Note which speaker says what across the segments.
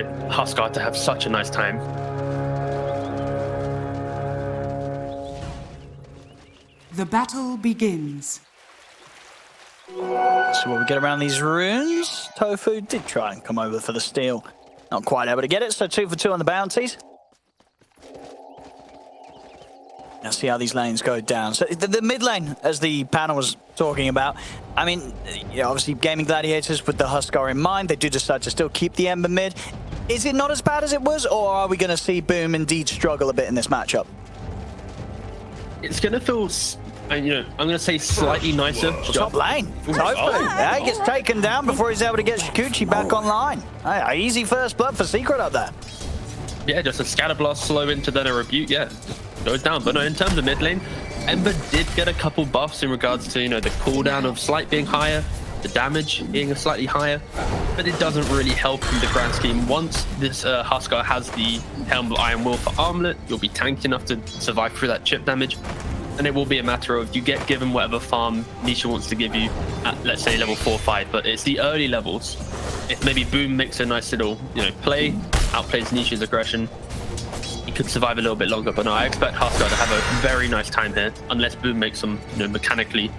Speaker 1: Huskar to have such a nice time.
Speaker 2: The battle begins.
Speaker 3: So what we get around these runes, Tofu did try and come over for the steal. Not quite able to get it, so 2 for 2 on the bounties. Now see how these lanes go down. So the mid lane, as the panel was talking about, I mean, obviously Gaming Gladiators with the Huskar in mind, they do decide to still keep the Ember mid. Is it not as bad as it was, or are we going to see Boom indeed struggle a bit in this matchup?
Speaker 1: It's going to feel, I'm going to say slightly nicer.
Speaker 3: Top lane. Tofu. Yeah, he gets taken down before he's able to get Shikuchi back online. Easy first blood for Secret up there.
Speaker 1: Yeah, just a Scatter Blast slow into then a Rebuke, yeah. Goes down. But no, in terms of mid lane, Ember did get a couple buffs in regards to, the cooldown of Slight being higher, the damage being slightly higher, but it doesn't really help in the grand scheme. Once this Huskar has the Helm of Iron Will for Armlet, you'll be tanked enough to survive through that chip damage, and it will be a matter of you get given whatever farm Nisha wants to give you at, let's say, level 4 or 5, but it's the early levels. If maybe Boom makes a nice little, play, outplays Nisha's aggression, he could survive a little bit longer. But no, I expect Huskar to have a very nice time here, unless Boom makes some, mechanically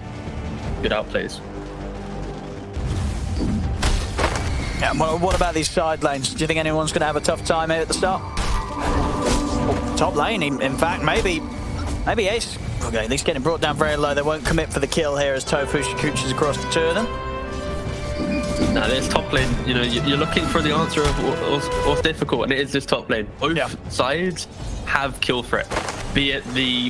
Speaker 1: good outplays.
Speaker 3: Yeah, well, what about these side lanes? Do you think anyone's going to have a tough time here at the start? Oh, top lane, in fact, maybe Ace. Okay, at least getting brought down very low. They won't commit for the kill here as Tofu Shikuchi's across the two of them.
Speaker 1: Now this top lane, you're looking for the answer of what's difficult, and it is this top lane. Both sides have kill threat. Be it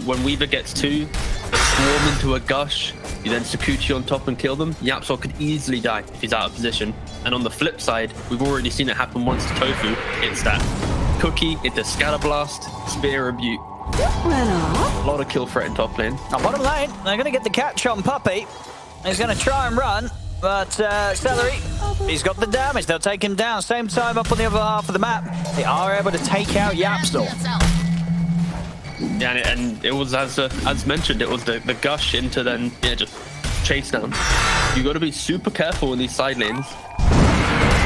Speaker 1: when Weaver gets 2, the swarm into a gush, you then Shikuchi on top and kill them. Yapsol could easily die if he's out of position. And on the flip side, we've already seen it happen once to Tofu. It's that cookie into Scatter Blast, Spear Rebuke. A lot of kill threat in top lane.
Speaker 3: On bottom lane, they're going to get the catch on Puppey. He's going to try and run, but Celery, he's got the damage. They'll take him down. Same time up on the other half of the map. They are able to take out Yapsol.
Speaker 1: Yeah, and it was, as mentioned, it was the gush into then, just chase down. You got to be super careful in these side lanes.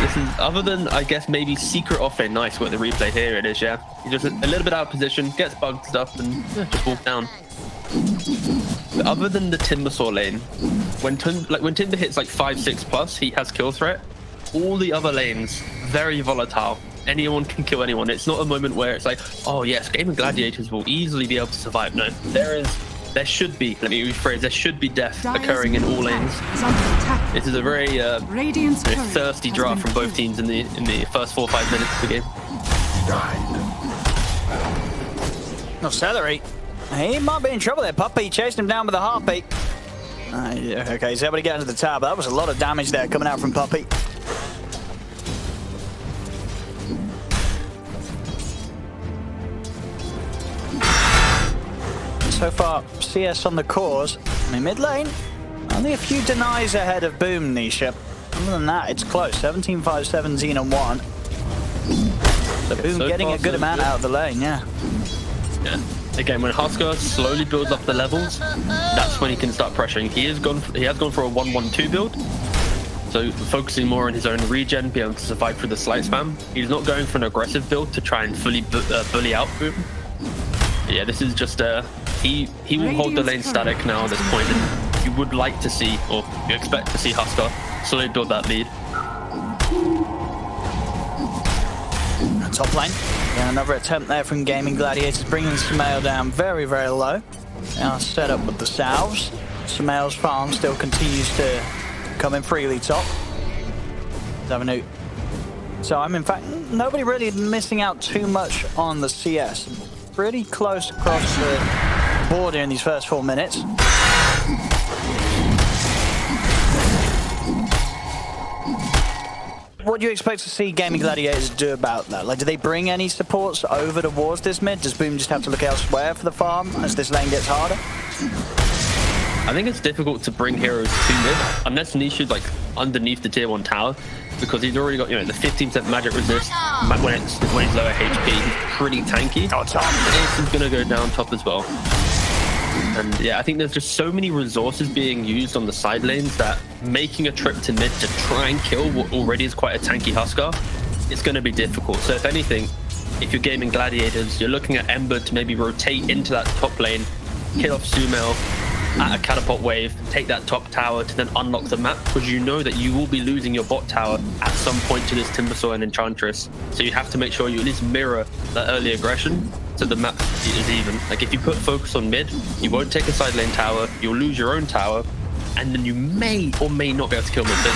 Speaker 1: This is, other than, I guess, maybe Secret off lane. Nice with the replay here it is, yeah. He's just a little bit out of position, gets bugged stuff, and just walk down. But other than the Timbersaw lane, when Timber hits like 5-6 plus, he has kill threat. All the other lanes, very volatile. Anyone can kill anyone. It's not a moment where it's like, oh yes, Gaming Gladiators will easily be able to survive. No, there should be, let me rephrase, there should be death occurring in all lanes. This is a very thirsty draft from both teams in the first 4 or 5 minutes of the game.
Speaker 3: No, Celery, he might be in trouble there. Puppey chased him down with a heartbeat. Okay, he's able to get into the tower, but that was a lot of damage there coming out from Puppey. So far, CS on the cause. I mean, mid lane, only a few denies ahead of Boom, Nisha. Other than that, it's close. 17-5, 17-1. So Boom getting a good amount out of the lane, yeah.
Speaker 1: Yeah. Again, when Huskar slowly builds up the levels, that's when he can start pressuring. He has gone for a 1-1-2 build. So focusing more on his own regen, be able to survive through the slight spam. He's not going for an aggressive build to try and fully bully out Boom. But yeah, this is just he will hold the lane static now at this point, and you would like to see, or you expect to see Huskar slowly build that lead.
Speaker 3: Top lane, and another attempt there from Gaming Gladiators, bringing Sumail down very, very low. Now set up with the salves. Sumail's farm still continues to come in freely top. Zavanu. So in fact, nobody really missing out too much on the CS. Pretty close across the board here in these first 4 minutes. What do you expect to see Gaming Gladiators do about that? Like, do they bring any supports over towards this mid? Does Boom just have to look elsewhere for the farm as this lane gets harder?
Speaker 1: I think it's difficult to bring heroes to mid unless Nisha's like underneath the tier 1 tower, because he's already got the 15% magic resist when he's lower HP. He's pretty tanky.
Speaker 3: Oh, top.
Speaker 1: Ace is gonna go down top as well. And yeah, I think there's just so many resources being used on the side lanes that making a trip to mid to try and kill what already is quite a tanky Huskar it's going to be difficult. So if anything, if you're gaming gladiators, you're looking at Ember to maybe rotate into that top lane, kill off Sumail at a catapult wave, take that top tower to then unlock the map, because you know that you will be losing your bot tower at some point to this Timbersaw and Enchantress. So you have to make sure you at least mirror that early aggression so the map is even. Like if you put focus on mid, you won't take a side lane tower, you'll lose your own tower, and then you may or may not be able to kill mid. So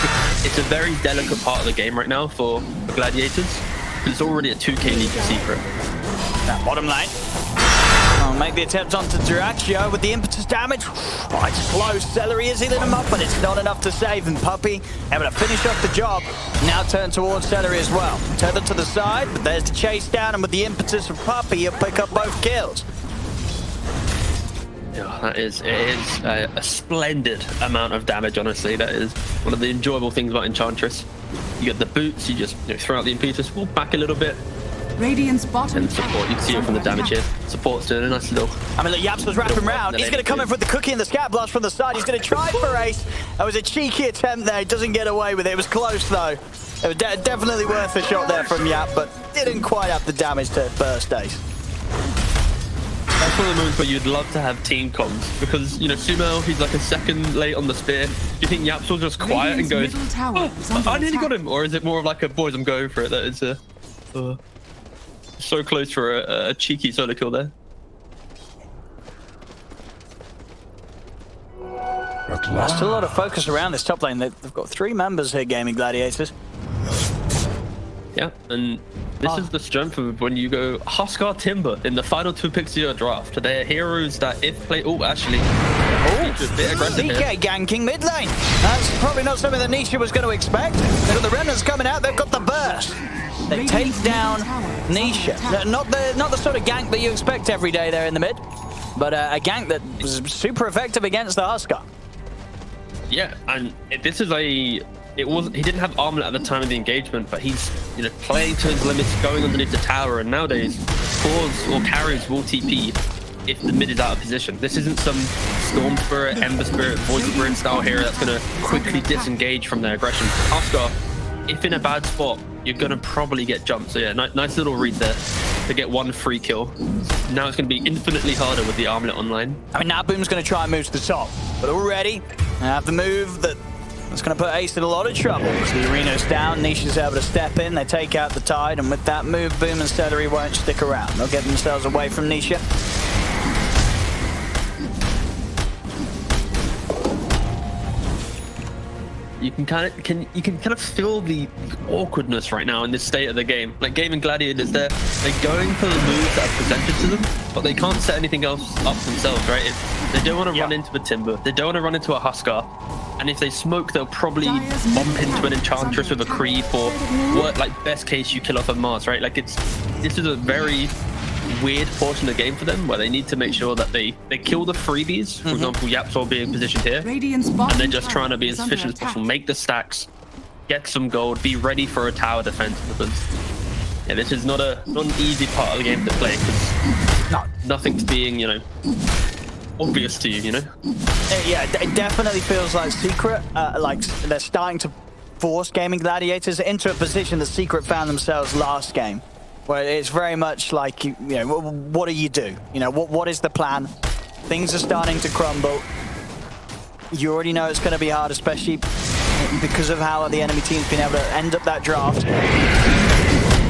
Speaker 1: it's a very delicate part of the game right now for gladiators, because it's already a 2k lead for Secret.
Speaker 3: That bottom lane. I'll make the attempt onto dyrachyo with the impetus damage. Right, close. Celery is healing him up, but it's not enough to save him. Puppy able to finish off the job. Now turn towards Celery as well. Tethered to the side, but there's the chase down, and with the impetus of Puppy, he'll pick up both kills.
Speaker 1: Yeah, it is a splendid amount of damage, honestly. That is one of the enjoyable things about Enchantress. You get the boots, you just throw out the impetus, walk back a little bit,
Speaker 2: Radiant's bottom
Speaker 1: and support. You can see it from the damage here. Support's doing a nice little...
Speaker 3: I mean, look, Yaps was wrapping around. He's going to come in with the cookie and the scat blast from the side. He's going to try for ace. That was a cheeky attempt there. He doesn't get away with it. It was close, though. It was definitely worth a shot there from Yap, but didn't quite have the damage to burst ace.
Speaker 1: That's one of the moments where you'd love to have team comms, because, Sumail, he's like a second late on the spear. Do you think Yaps will just quiet and goes, oh, I nearly got him? Or is it more of like a, boys, I'm going for it? That is so close for a cheeky solo kill there.
Speaker 3: There's still a lot of focus around this top lane. They've got 3 members here gaming gladiators.
Speaker 1: Yeah, and this is the strength of when you go Huskar Timber in the final 2 picks of your draft. They're heroes that if play... Oh, actually... Oh, a bit aggressive
Speaker 3: DK ganking mid lane. That's probably not something that Nisha was going to expect. They've got the remnants coming out. They've got the burst. They take down Nisha. Not the sort of gank that you expect every day there in the mid, but a gank that was super effective against the Huskar.
Speaker 1: Yeah, and this is he didn't have armlet at the time of the engagement, but he's playing to his limits, going underneath the tower, and nowadays cores or carries will TP if the mid is out of position. This isn't some Storm Spirit, Ember Spirit, Void Spirit style hero that's going to quickly disengage from their aggression. Huskar, if in a bad spot, you're going to probably get jumped. So yeah, nice little read there to get 1 free kill. Now it's going to be infinitely harder with the armlet online.
Speaker 3: I mean, now Boom's going to try and move to the top, but already I have the move that's going to put Ace in a lot of trouble. So the arena's down, Nisha's able to step in, they take out the tide, and with that move, Boom and Celery won't stick around. They'll get themselves away from Nisha.
Speaker 1: You can kind of feel the awkwardness right now in this state of the game. Like gaming gladiators, they're going for the moves that are presented to them, but they can't set anything else up themselves, right? They don't want to run into a Timber, they don't want to run into a Huskar, and if they smoke, they'll probably bump into an Enchantress with a creep, or like best case you kill off a Mars, right? Like this is a very weird portion of the game for them, where they need to make sure that they kill the freebies. For example, Yapsol being positioned here, and they're just trying to be as efficient as possible, make the stacks, get some gold, be ready for a tower defense, because yeah, this is not an easy part of the game to play, because nothing's being obvious to you,
Speaker 3: Yeah, it definitely feels like Secret, like they're starting to force gaming gladiators into a position that Secret found themselves last game, where it's very much like, what do you do? What is the plan? Things are starting to crumble. You already know it's going to be hard, especially because of how the enemy team's been able to end up that draft.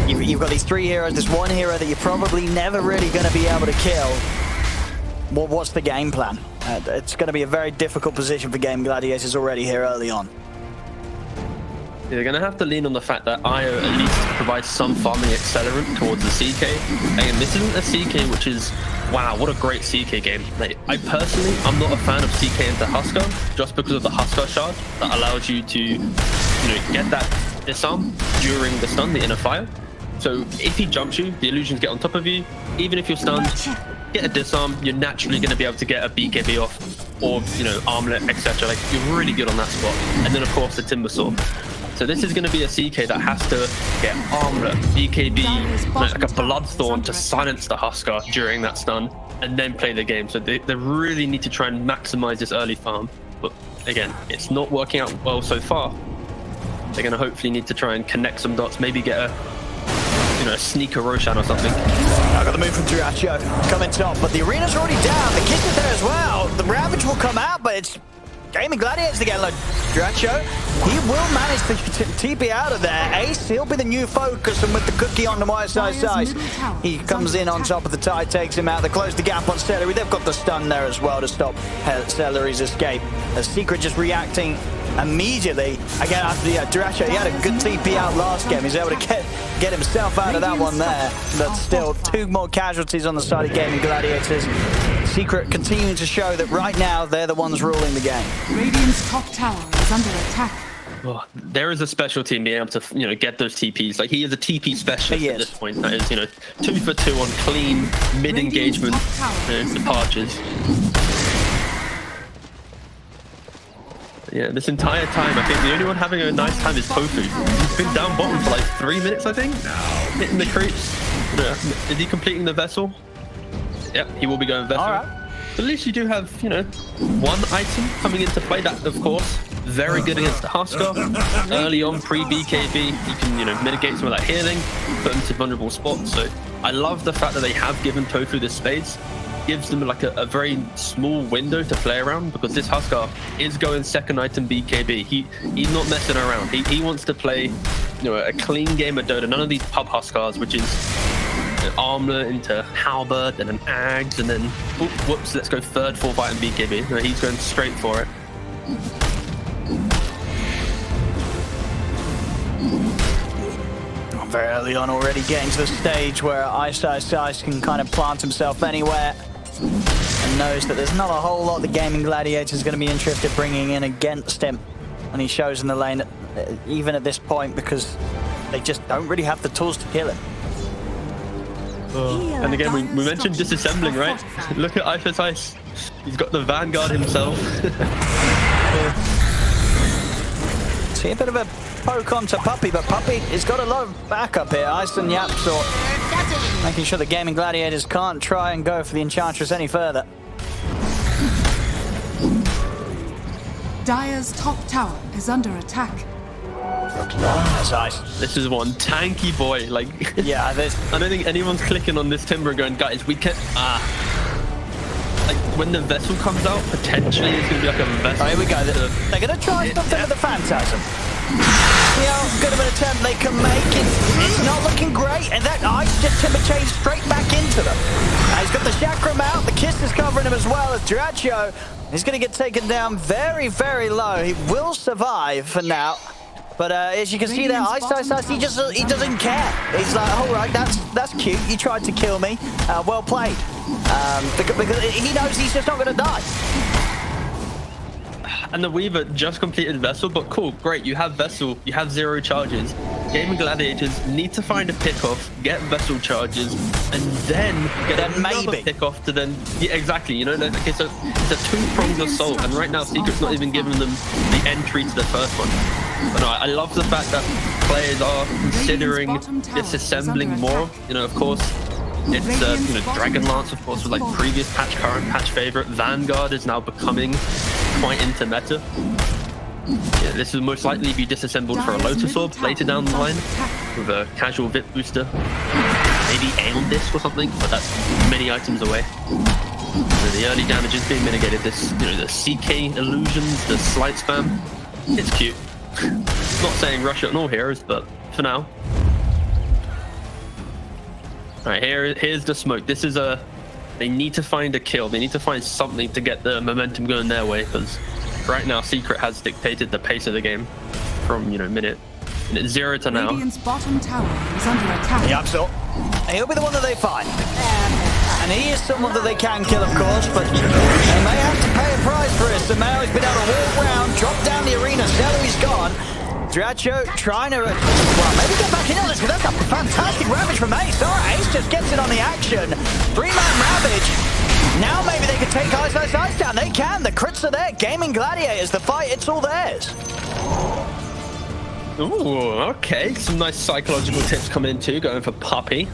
Speaker 3: You've got these 3 heroes, there's 1 hero that you're probably never really going to be able to kill. What's the game plan? It's going to be a very difficult position for Game Gladiators already here early on.
Speaker 1: They're going to have to lean on the fact that IO at least provides some farming accelerant towards the CK. Again, this isn't a CK which is, wow, what a great CK game. Like, I'm not a fan of CK into Huskar, just because of the Huskar shard that allows you to, get that disarm during the stun, the inner fire. So if he jumps you, the illusions get on top of you. Even if you're stunned, get a disarm, you're naturally going to be able to get a BKB off, or, armlet, etc. Like, you're really good on that spot. And then, of course, the Timbersaw. So this is going to be a CK that has to get armlet, BKB, like a Bloodthorn to silence the Huskar during that stun, and then play the game. So they really need to try and maximize this early farm. But again, it's not working out well so far. They're going to hopefully need to try and connect some dots, maybe get you know, a sneaker Roshan or something.
Speaker 3: I got the move from dyrachyo coming top, but the arena's already down. The kiss is there as well. The Ravage will come out, but it's Gaming Gladiators again. Like dyrachyo, he will manage to TP out of there. Ace, he'll be the new focus, and with the cookie on the right side, he comes in on top of the tide, takes him out. They close the gap on Celery. They've got the stun there as well to stop Celery's escape. A Secret just reacting immediately. Again, after the dyrachyo, he had a good TP out last game. He's able to get himself out of that one there. But still, 2 more casualties on the side of Gaming Gladiators. Secret continuing to show that right now they're the ones ruling the game.
Speaker 2: Radiant's top tower is under attack.
Speaker 1: Oh, there is a specialty in being able to, you know, get those TPs. Like, he is a TP specialist at this point. That is, you know, 2 for 2 on clean mid-engagement departures. Yeah, this entire time, I think the only one having a nice time is Tofu. He's been down bottom for like 3 minutes, I think. Hitting the creeps. Is he completing the vessel? Yep, he will be going vessel.
Speaker 3: All right.
Speaker 1: But at least you do have, you know, 1 item coming into play. That, of course, very good against the Huskar. Early on, pre-BKB, you can, you know, mitigate some of that healing, put him to vulnerable spots. So I love the fact that they have given Tofu this space. Gives them like a very small window to play around, because this Huskar is going second item BKB. He's not messing around. He wants to play, you know, a clean game of Dota. None of these pub Huskars, which is armlet into halberd and then ags and then whoops, let's go third, 4th item BKB. No, he's going straight for it.
Speaker 3: Very early on already getting to the stage where Ice can kind of plant himself anywhere and knows that there's not a whole lot the Gaming Gladiator is going to be interested in bringing in against him. And he shows in the lane, even at this point, because they just don't really have the tools to kill him.
Speaker 1: And again, we mentioned disassembling, right? Look at Ice. He's got the Vanguard himself.
Speaker 3: See a bit of a poke onto Puppey, but Puppey has got a lot of backup here. Ice and Yapsor making sure the Gaming Gladiators can't try and go for the Enchantress any further.
Speaker 2: Dire's top tower is under attack.
Speaker 3: That's Ice.
Speaker 1: This is one tanky boy. Like,
Speaker 3: yeah,
Speaker 1: I don't think anyone's clicking on this Timber going, guys, we can. Like, when the vessel comes out, potentially it's going to be like a vessel.
Speaker 3: Oh, here we go. They're going to try something with the Phantasm. See how good of an attempt they can make. It's not looking great. And that Ice just Timber chains straight back into them. He's got the Chakram out. The Kiss is covering him as well as dyrachyo. He's going to get taken down very, very low. He will survive for now. But as you can see there, Ice, he doesn't care. He's like, all right, that's cute. You tried to kill me. Well played. Because he knows he's just not going to die.
Speaker 1: And the Weaver just completed Vessel, but cool, great. You have Vessel, you have 0 charges. Gaming Gladiators need to find a pick-off, get Vessel charges, and then get another pick-off to then... Yeah, exactly, you know, like it's a 2-pronged assault, and right now Secret's not even giving them the entry to the first one. But no, I love the fact that players are considering disassembling more. You know, of course, it's you know, Dragonlance, of course, was like previous patch, current patch favorite. Vanguard is now becoming quite into meta. Yeah, this will most likely be disassembled for a Lotus Orb later down the line with a casual VIP booster, maybe Aeon Disc or something, but that's many items away. So the early damage is being mitigated. This, you know, the CK illusions, the slight spam, it's cute. Not saying rush it on all heroes, but for now. Alright, here's the smoke. This is they need to find a kill. They need to find something to get the momentum going their way, because right now Secret has dictated the pace of the game from, you know, minute 0 to now.
Speaker 2: Radiant's bottom tower is under attack.
Speaker 3: Yeah, so he'll be the one that they find. And he is someone that they can kill, of course, but they may have to pay a price for it. So Mao's been able to walk round, drop down the arena, Celery's gone. dyrachyo trying to, well, maybe get back in on this, because that's a fantastic Ravage from Ace. All right, Ace just gets it on the action. 3-man Ravage. Now maybe they can take Ice down. They can. The crits are there. Gaming Gladiators, the fight, it's all theirs.
Speaker 1: Ooh, okay. Some nice psychological tips coming in too, going for Puppey.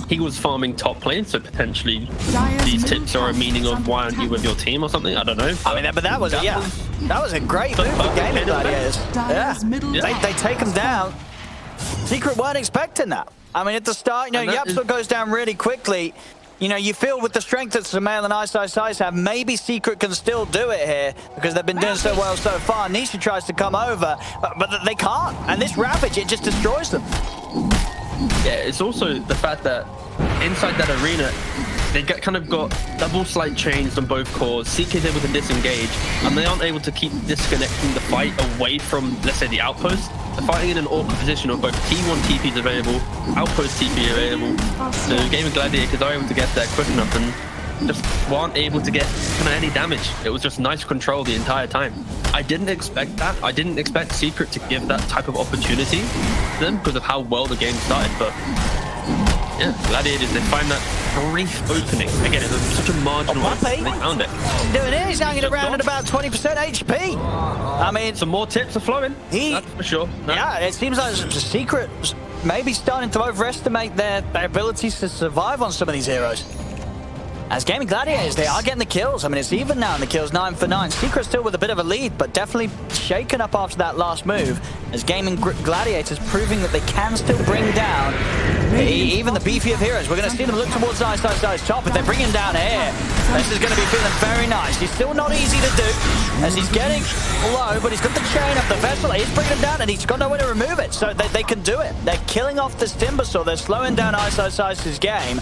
Speaker 1: He was farming top lane, so potentially these tips are a meaning of why aren't you with your team or something. I don't know.
Speaker 3: I mean, but that was a great move for Gaming Gladiators. Yeah, they take him down. Secret weren't expecting that. I mean, at the start, you know, Yapsel goes down really quickly. You know, you feel with the strength that Sumail and Ice have, maybe Secret can still do it here because they've been doing so well so far. Nisha tries to come over, but they can't. And this Ravage, it just destroys them.
Speaker 1: Yeah, it's also the fact that inside that arena, they kind of got double slight chains on both cores. CK is able to disengage, and they aren't able to keep disconnecting the fight away from, let's say, the outpost. They're fighting in an awkward position of both T1 TPs available, outpost TP available. So Gaming Gladiators are able to get there quick enough and just weren't able to get kind of any damage. It was just nice control the entire time. I didn't expect that. I didn't expect Secret to give that type of opportunity to them because of how well the game started, but yeah, Gladiators, they find that brief opening. Again, it was such a marginal opening. They found it.
Speaker 3: Doing it, he's hanging around at about 20% HP. I mean,
Speaker 1: some more tips are flowing, that's for sure. No.
Speaker 3: Yeah, it seems like the Secret maybe starting to overestimate their abilities to survive on some of these heroes. As Gaming Gladiators, they are getting the kills. I mean, it's even now in the kills, 9 for 9. Secret still with a bit of a lead, but definitely shaken up after that last move. As Gaming Gladiators proving that they can still bring down even the beefy of heroes. We're going to see them look towards Ice top, but they're bringing down here. This is going to be feeling very nice. He's still not easy to do, as he's getting low, but he's got the chain up the vessel. He's bringing him down, and he's got nowhere to remove it. So they can do it. They're killing off this Timbersaw. They're slowing down Ice's game.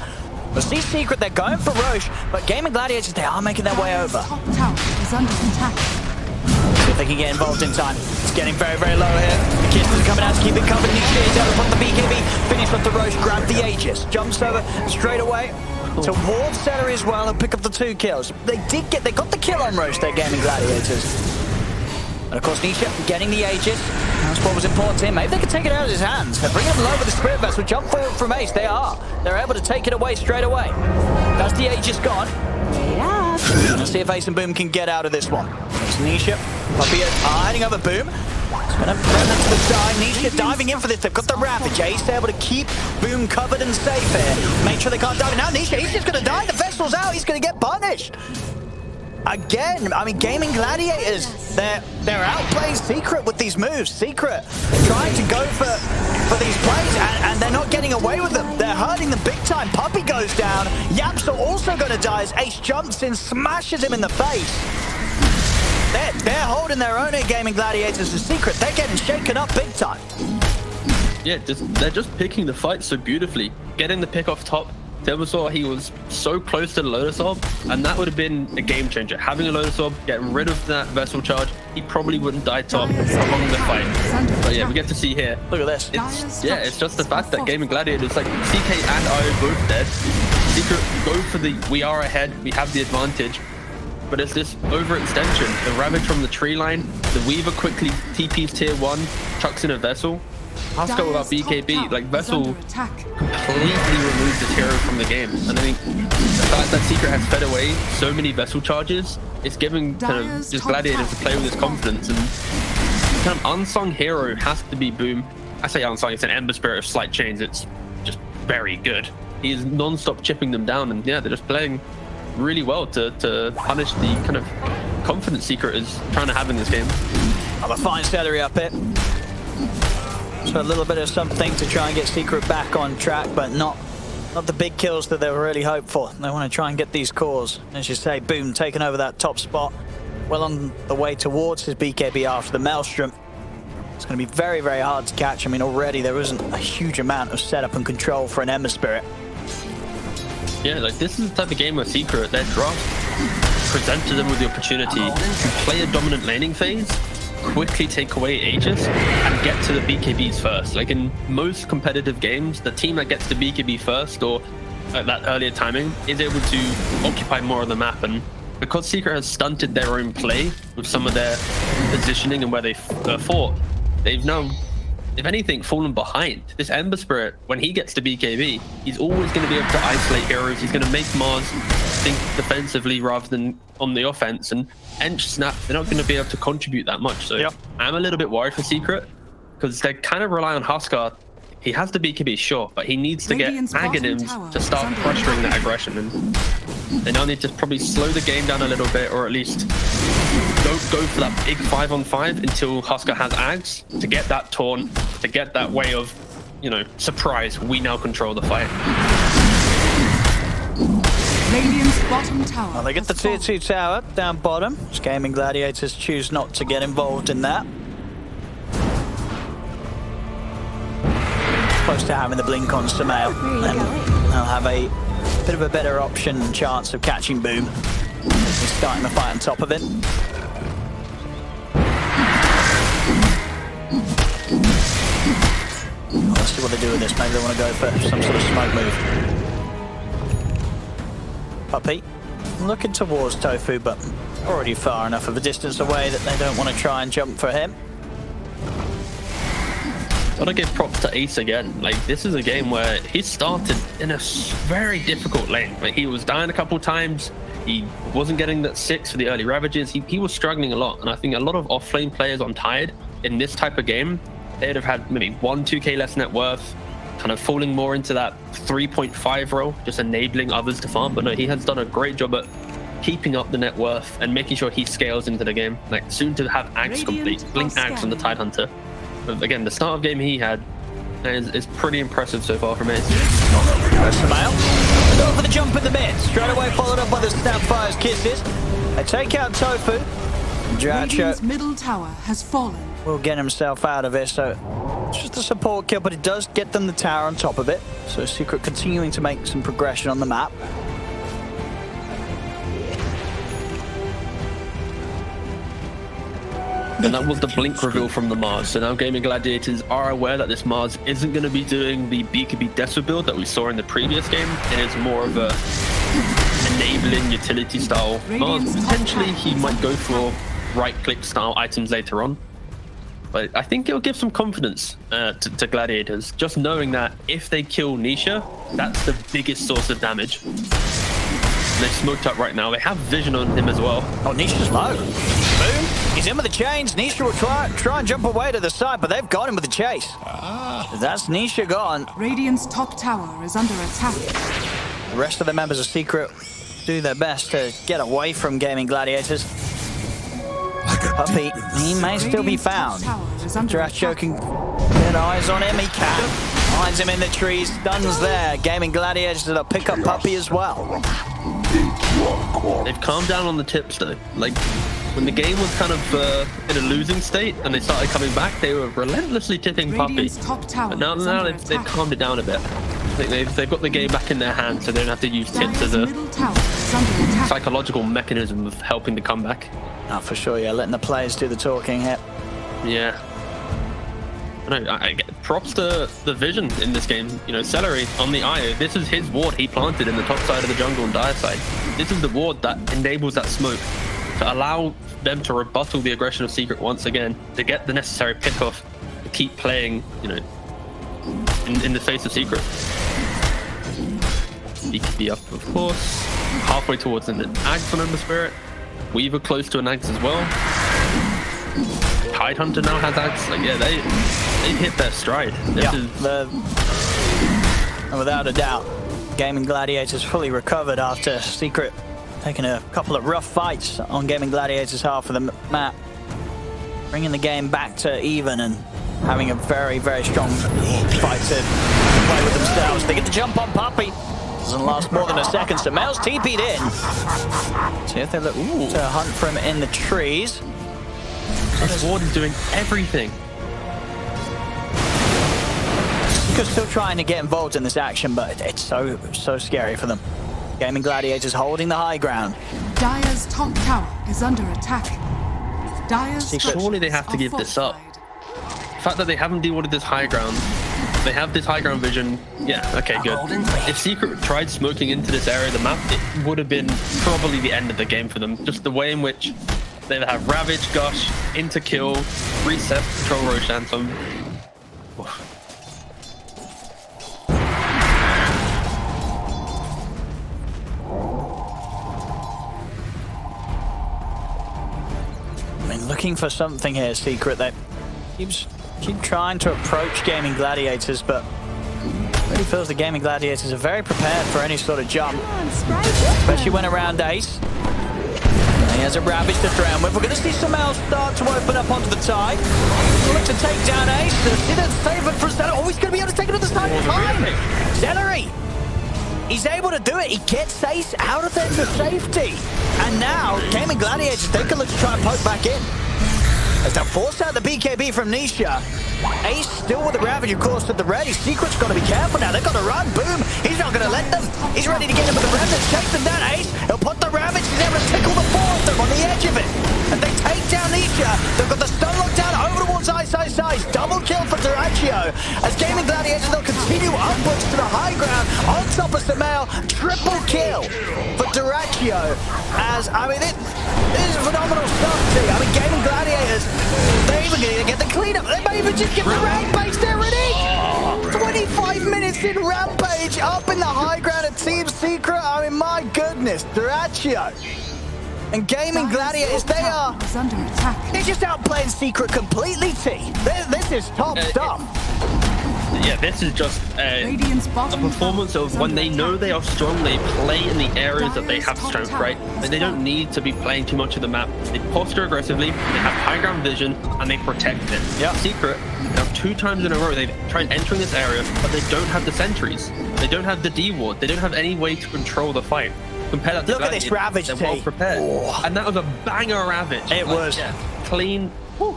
Speaker 3: But see Secret, they're going for Roche, but Gaming Gladiators, they are making their way over.
Speaker 2: Top tower is under attack.
Speaker 3: See if they can get involved in time. It's getting very, very low here. The Kisses are coming out to keep it covered. Initiates out upon the BKB. Finish off the Roche, grab the Aegis. Jumps over straight away towards Celery as well and pick up the 2 kills. They got the kill on Roche, their Gaming Gladiators. And of course, Nisha getting the Aegis. That's what was important to him. Maybe they can take it out of his hands. They're bringing him low with the Spirit Vessel. Jump forward from Ace. They are. They're able to take it away straight away. That's the Aegis gone. Yeah. Let's see if Ace and Boom can get out of this one. It's Nisha. Hiding over Boom. It's going to run them to the side. Nisha diving in for this. They've got the Ravage. Ace able to keep Boom covered and safe here. Make sure they can't dive. Now Nisha, he's just going to die. The Vessel's out. He's going to get punished. Again, I mean, Gaming Gladiators, they're outplaying Secret with these moves. Secret trying to go for these plays, and they're not getting away with them. They're hurting them big time. Puppy goes down. Yapsel also going to die as Ace jumps in, smashes him in the face. They're holding their own at Gaming Gladiators as Secret. They're getting shaken up big time.
Speaker 1: Yeah, they're just picking the fight so beautifully. Getting the pick off top. Timbersaw, he was so close to the Lotus Orb, and that would have been a game changer. Having a Lotus Orb, getting rid of that Vessel charge, he probably wouldn't die top along the fight. But yeah, we get to see here.
Speaker 3: Look at this.
Speaker 1: It's just the fact that Gaming Gladiators, like CK and IO both dead. Secret go for the we are ahead, we have the advantage. But it's this overextension. The Ravage from the tree line, the Weaver quickly TP's tier 1, chucks in a Vessel. Huskar without BKB, like Vessel completely removed the hero from the game. And I think the fact that Secret has fed away so many Vessel charges, it's giving kind of just Gladiators to play with his confidence. And kind of unsung hero has to be Boom. I say unsung, it's an Ember Spirit of slight chains. It's just very good. He is non-stop chipping them down, and yeah, they're just playing really well to punish the kind of confidence Secret is trying to have in this game.
Speaker 3: I'm a fine Celery up it. So a little bit of something to try and get Secret back on track, but not the big kills that they were really hoped for. They want to try and get these cores. As you say, Boom taking over that top spot. Well on the way towards his BKB after the Maelstrom. It's going to be very, very hard to catch. I mean, already there isn't a huge amount of setup and control for an Ember Spirit.
Speaker 1: Yeah, like this is the type of game where Secret, their draft presented them with the opportunity to play a dominant laning phase, quickly take away Aegis, and get to the BKBs first. Like in most competitive games, the team that gets the BKB first, or at that earlier timing, is able to occupy more of the map. And because Secret has stunted their own play with some of their positioning and where they fought, they've now, if anything, fallen behind. This Ember Spirit, when he gets to BKB, he's always going to be able to isolate heroes. He's going to make Mars think defensively rather than on the offense. And Ench, Snap, they're not going to be able to contribute that much. So I'm a little bit worried for Secret, because they kind of rely on Huskar. He has the BKB, sure, but he needs to get Aghanims to start pressuring that aggression. And they now need to probably slow the game down a little bit, or at least don't go for that big 5-on-5 until Huskar has Ags to get that taunt, to get that way of, you know, surprise, we now control the fight.
Speaker 2: Radiant's bottom tower.
Speaker 3: Well, they get the tier 2 tower down bottom. As Gaming Gladiators choose not to get involved in that. Close to having the blink on Sumail. And they'll have a bit of a better option and chance of catching Boom. He's starting the fight on top of it. Well, let's see what they do with this. Maybe they want to go for some sort of smoke move. Puppy looking towards Tofu, but already far enough of a distance away that they don't want to try and jump for him.
Speaker 1: Gotta give props to Ace again. Like, this is a game where he started in a very difficult lane. Like, he was dying a couple times. He wasn't getting that 6 for the early ravages. He was struggling a lot. And I think a lot of off-lane players on Tide in this type of game, they'd have had maybe 1-2k less net worth, kind of falling more into that 3.5 role, just enabling others to farm. But no, he has done a great job at keeping up the net worth and making sure he scales into the game. Like, soon to have Axe complete, blink Axe on the Tidehunter. But again, the start of game he had is pretty impressive so far from Ace.
Speaker 3: There's Sumail. Go for the jump in the mid. Straight away followed up by the Snapfire's kisses. They take out Tofu.
Speaker 2: Radiant's middle tower has fallen.
Speaker 3: Will get himself out of it, so it's just a support kill, but it does get them the tower on top of it. So Secret continuing to make some progression on the map.
Speaker 1: And that was the blink reveal from the Mars. So now Gaming Gladiators are aware that this Mars isn't going to be doing the BKB Desper build that we saw in the previous game. It is more of a enabling utility style Mars. Potentially he might go for right-click style items later on. But I think it'll give some confidence to Gladiators, just knowing that if they kill Nisha, that's the biggest source of damage. They've smoked up right now. They have vision on him as well.
Speaker 3: Oh, Nisha's low. Boom. He's in with the chains. Nisha will try and jump away to the side, but they've got him with the chase. That's Nisha gone.
Speaker 2: Radiant's top tower is under attack.
Speaker 3: The rest of the members of Secret do their best to get away from Gaming Gladiators. Puppy, he may still be found. Dyrachyo can get eyes on him. He can. Finds him in the trees. Stuns there. Gaming Gladiators will pick up Puppy as well.
Speaker 1: They've calmed down on the tips though. Like, when the game was kind of in a losing state and they started coming back, they were relentlessly tipping Puppy. But now they've calmed it down a bit. I think they've got the game back in their hands, so they don't have to use tips as a psychological mechanism of helping the comeback.
Speaker 3: Oh, for sure, yeah. Letting the players do the talking here.
Speaker 1: Yeah. No, I get props to the vision in this game. You know, Celery on the IO, this is his ward he planted in the top side of the jungle on Dire side. This is the ward that enables that smoke to allow them to rebuttal the aggression of Secret once again, to get the necessary pick off, to keep playing, you know, in the face of Secret. He could be up, of course. Halfway towards an Axe on Ember Spirit. Weaver close to an Axe as well. Tidehunter now has Axe. Like, yeah, they hit their stride.
Speaker 3: Without a doubt, Gaming Gladiators fully recovered after Secret taking a couple of rough fights on Gaming Gladiators' half of the map, bringing the game back to even and having a very, very strong fight to play with themselves. They get the jump on Puppy. Doesn't last more than a second, so Mel's TP'd in. See if they look to hunt for him in the trees.
Speaker 1: This ward is doing everything.
Speaker 3: Secret's still trying to get involved in this action, but it's so scary for them. Gaming Gladiators holding the high ground.
Speaker 2: Dire's top tower is under attack. Dire's
Speaker 1: surely they have to give this up. The fact that they haven't de-warded this high ground, they have this high ground vision. Yeah, okay, good. If Secret tried smoking into this area of the map, it would have been probably the end of the game for them. Just the way in which they would have Ravage, Gush, into kill, reset, control Roshan. So
Speaker 3: looking for something here, Secret. They keep trying to approach Gaming Gladiators, but really feels the Gaming Gladiators are very prepared for any sort of jump, especially when around Ace. They There's a Ravage to drown with. We're going to see Sumail start to open up onto the tide. Look to take down Ace. See that save it for Stellar. Oh, he's going to be able to take it at the same time. Celery. He's able to do it. He gets Ace out of there to safety. And now, Gaming Gladiators, they can look to try and poke back in. As they'll force out the BKB from Nisha. Ace still with the Ravage, of course, at the ready. Secret's got to be careful now. They've got to run. Boom. He's not going to let them. He's ready to get him with the Remnant. Chase them down. Ace, he'll put the Ravage. He's able to tickle the four of them on the edge of it. And they take down Nisha. They've got the stun locked down over towards Ice. Double kill for dyrachyo. As Gaming Gladiators, they'll continue upwards to the high ground. On top of Sumail. Triple kill for dyrachyo. As, I mean, this is phenomenal stuff, too. I mean, Gaming Gladiators, they're even going to get the cleanup. They may even just get the Rampage. They're ready. 25 minutes in Rampage, up in the high ground at Team Secret. I mean, my goodness, dyrachyo. And Gaming Gladiators, they're just outplaying Secret completely, T. This is top stuff.
Speaker 1: Yeah, this is just a performance of when they know they are strong, they play in the areas that they have strength, right? They don't need to be playing too much of the map. They posture aggressively, they have high ground vision, and they protect it. Yeah. Secret, now 2 times in a row, they've tried entering this area, but they don't have the sentries. They don't have the D ward. They don't have any way to control the fight. Compare that to
Speaker 3: Look at this Ravage,
Speaker 1: they're well prepared. Oh. And that was a banger Ravage.
Speaker 3: It was.
Speaker 1: Yeah, clean. Whew.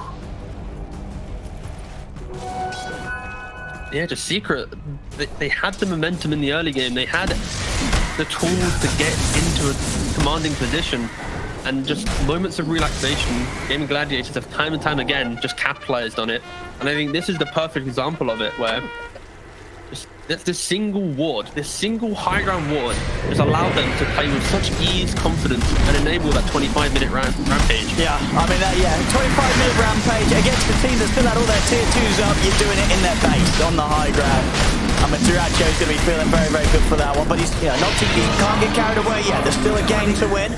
Speaker 1: Yeah, just Secret. They had the momentum in the early game. They had the tools to get into a commanding position. And just moments of relaxation, Gaming Gladiators have time and time again just capitalized on it. And I think this is the perfect example of it, where this single ward, this single high ground ward just allowed them to play with such ease, confidence, and enable that 25-minute rampage.
Speaker 3: Yeah, I mean, 25-minute rampage against the team that still had all their tier 2s up. You're doing it in their base on the high ground. I mean, dyrachyo's going to be feeling very, very good for that one, but he's, he can't get carried away yet. There's still a game to win.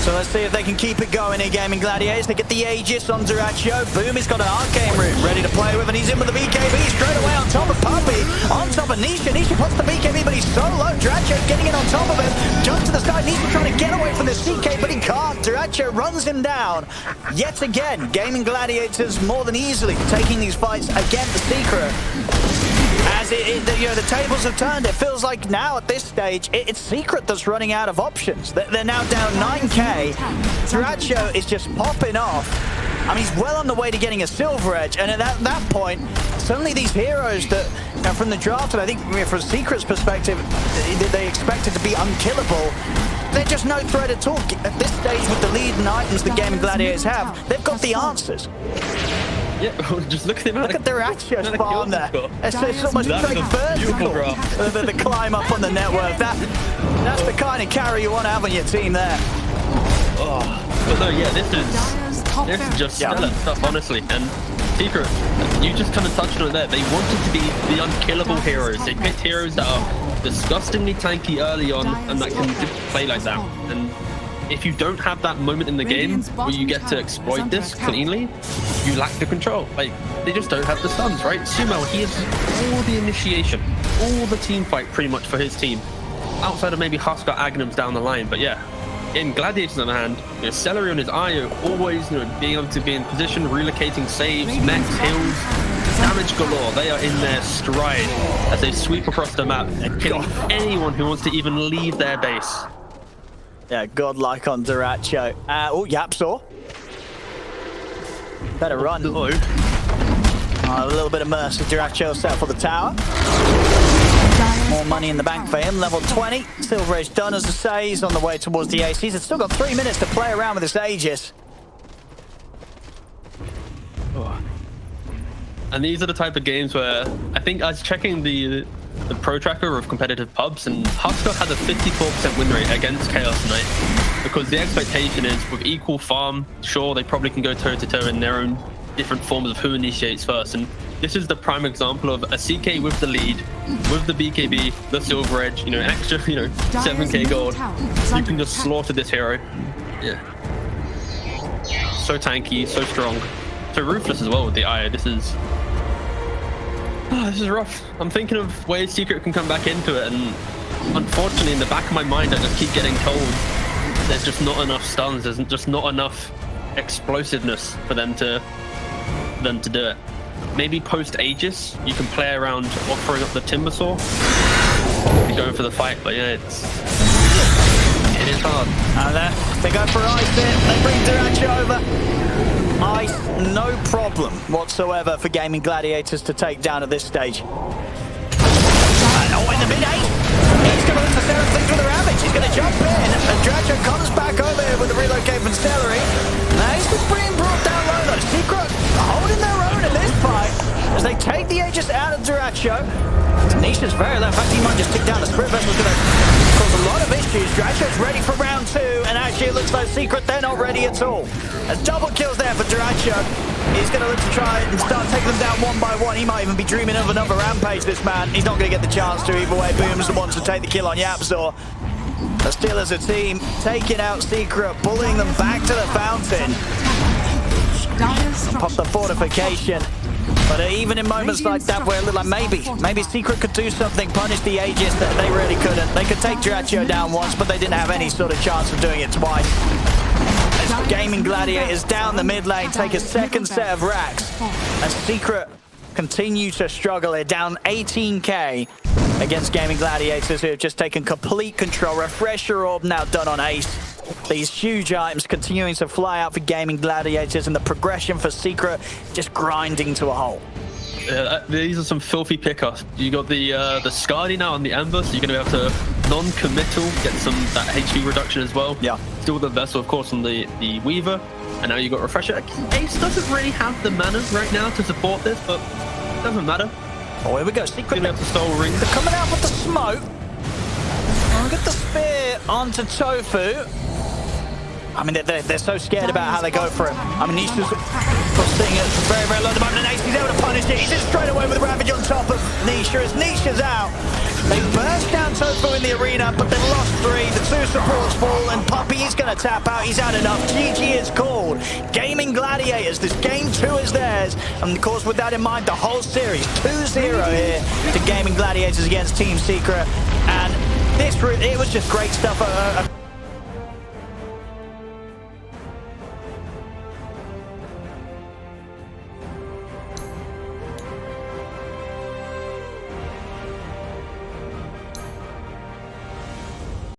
Speaker 3: So let's see if they can keep it going here, Gaming Gladiators. They get the Aegis on dyrachyo. Boom, he's got an Arcane Root ready to play with, and he's in with the BKB straight away on top of Puppy. On top of Nisha. Nisha puts the BKB, but he's so low. dyrachyo getting in on top of him. Jump to the side. Nisha trying to get away from the CK, but he can't. dyrachyo runs him down. Yet again, Gaming Gladiators more than easily taking these fights against the Secret. As the tables have turned, it feels like now at this stage, it's Secret that's running out of options. They're now down 9k. dyrachyo is just popping off. I mean, he's well on the way to getting a Silver Edge, and at that point, suddenly these heroes that, from the draft, and I think from Secret's perspective, they expected to be unkillable. They're just no threat at all. At this stage, with the lead and items the Gaming Gladiators have, they've got the answers.
Speaker 1: Yeah, just look at him.
Speaker 3: Look at dyrachyo's farm there. It's almost like vertical. The climb up on the network. That's the kind of carry you want to have on your team there.
Speaker 1: Oh, but no, yeah, this is just stellar stuff, honestly. And Secret, you just kind of touched on it there. They wanted to be the unkillable heroes. They picked heroes that are disgustingly tanky early on and that can play like that. And if you don't have that moment in the game where you get to exploit this cleanly, you lack the control. Like, they just don't have the stuns, right? Sumail, he has all the initiation, all the team fight pretty much for his team. Outside of maybe Huskar Agnums down the line, but yeah. In Gladiators on the hand, Celery on his IO, always being able to be in position, relocating saves, mechs, heals, damage galore. They are in their stride as they sweep across the map and killing anyone who wants to even leave their base.
Speaker 3: Yeah, godlike on dyrachyo. Oh, Yapsaw. Better run. A little bit of mercy. dyrachyo set for the tower. More money in the bank for him. Level 20. Silver Edge done, as I say. He's on the way towards the ACs. He's still got 3 minutes to play around with this Aegis.
Speaker 1: And these are the type of games where I think I was checking the pro tracker of competitive pubs, and Huskar had a 54% win rate against Chaos Knight, because the expectation is with equal farm, sure, they probably can go toe-to-toe in their own different forms of who initiates first. And this is the prime example of a CK with the lead, with the BKB, the Silver Edge, an extra, 7k gold. You can just slaughter this hero. Yeah. So tanky, so strong. So ruthless as well with the IO. This is rough. I'm thinking of ways Secret can come back into it, and unfortunately in the back of my mind I just keep getting told there's just not enough stuns. There's just not enough explosiveness for them to do it. Maybe post Aegis, you can play around offering up the Timbersaw. You're going for the fight, but yeah, it is hard.
Speaker 3: And they go for ice there. They bring dyrachyo over. Ice, no problem whatsoever for Gaming Gladiators to take down at this stage. Oh, in the mid-8, he's going to look for Sarah things with a Ravage. He's going to jump in, and dyrachyo comes back over here with the relocate from Celery. Now he's been being brought down low though. Secret holding their own in this fight as they take the Aegis out of dyrachyo. Tanisha's very low. In fact, he might just tick down. The Spirit Vessel's going to cause a lot of issues. dyrachyo's ready for round 2, and actually it looks like Secret, they're not ready at all. There's double kills there for dyrachyo. He's going to look to try and start taking them down one by one. He might even be dreaming of another rampage, this man. He's not going to get the chance to. Either way, Booms wants to take the kill on Yapzor. But still, as a team, taking out Secret, pulling them back to the fountain. Pop the fortification. But even in moments like that where it looked like maybe Secret could do something, punish the Aegis, that they really couldn't. They could take dyrachyo down once, but they didn't have any sort of chance of doing it twice. As Gaming Gladiators down the mid lane take a second set of racks. As Secret continue to struggle here, down 18k against Gaming Gladiators, who have just taken complete control. Refresher Orb now done on Ace. These huge items continuing to fly out for Gaming Gladiators, and the progression for Secret just grinding to a halt.
Speaker 1: These are some filthy pickups. You got the Skadi now on the Ember, so you're going to be able to non-committal get that HP reduction as well.
Speaker 3: Yeah.
Speaker 1: Still the Vessel, of course, on the Weaver, and now you got Refresher. Ace doesn't really have the mana right now to support this, but it doesn't matter.
Speaker 3: Oh, here we go. Secret.
Speaker 1: Going to be able to stall ring.
Speaker 3: They're coming out with the smoke. I'll get the spear onto Tofu. I mean, they're so scared about how they go for him. I mean, Nisha's seeing it very, very low at the moment, and Ace is able to punish it. He's just straight away with Ravage on top of Nisha. As Nisha's out, they burst down Tofu in the arena, but they've lost 3. The 2 supports fall, and Puppy is going to tap out. He's had enough. GG is called. Gaming Gladiators, this game 2 is theirs. And of course, with that in mind, the whole series, 2-0 here to Gaming Gladiators against Team Secret. And it was just great stuff.